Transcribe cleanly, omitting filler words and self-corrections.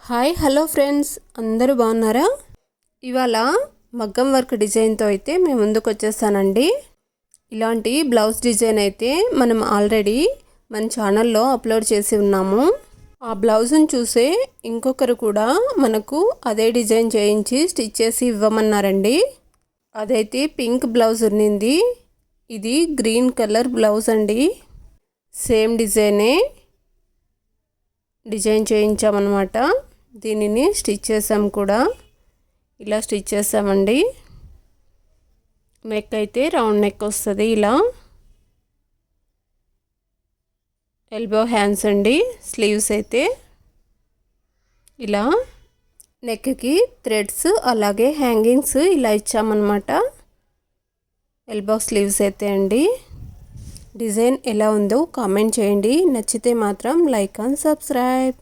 Hi hello friends, అందరూ బాగున్నారా? ఇవాళ మగ్గం వర్క్ డిజైన్తో అయితే మేము ముందుకు వచ్చేసానండి. ఇలాంటి బ్లౌజ్ డిజైన్ అయితే మనం ఆల్రెడీ మన ఛానల్లో అప్లోడ్ చేసి ఉన్నాము. ఆ బ్లౌజ్ని చూసే ఇంకొకరు కూడా మనకు అదే డిజైన్ చేయించి స్టిచ్ చేసి ఇవ్వమన్నారండి. అదైతే పింక్ బ్లౌజ్ ఉన్నింది. ఇది గ్రీన్ కలర్ బ్లౌజ్ అండి. సేమ్ డిజైన్ చేయించామన్నమాట. దీనిని స్టిచ్ చేసాం కూడా. ఇలా స్టిచ్ చేసామండి. నెక్ అయితే రౌండ్ నెక్ వస్తుంది. ఇలా ఎల్బో హ్యాండ్స్ అండి. స్లీవ్స్ అయితే ఇలా నెక్కి థ్రెడ్స్ అలాగే హ్యాంగింగ్స్ ఇలా ఇచ్చామన్నమాట. ఎల్బో స్లీవ్స్ అయితే అండి. డిజైన్ ఎలా ఉందో కామెంట్ చేయండి. నచ్చితే మాత్రం లైక్ అండ్ సబ్స్క్రైబ్.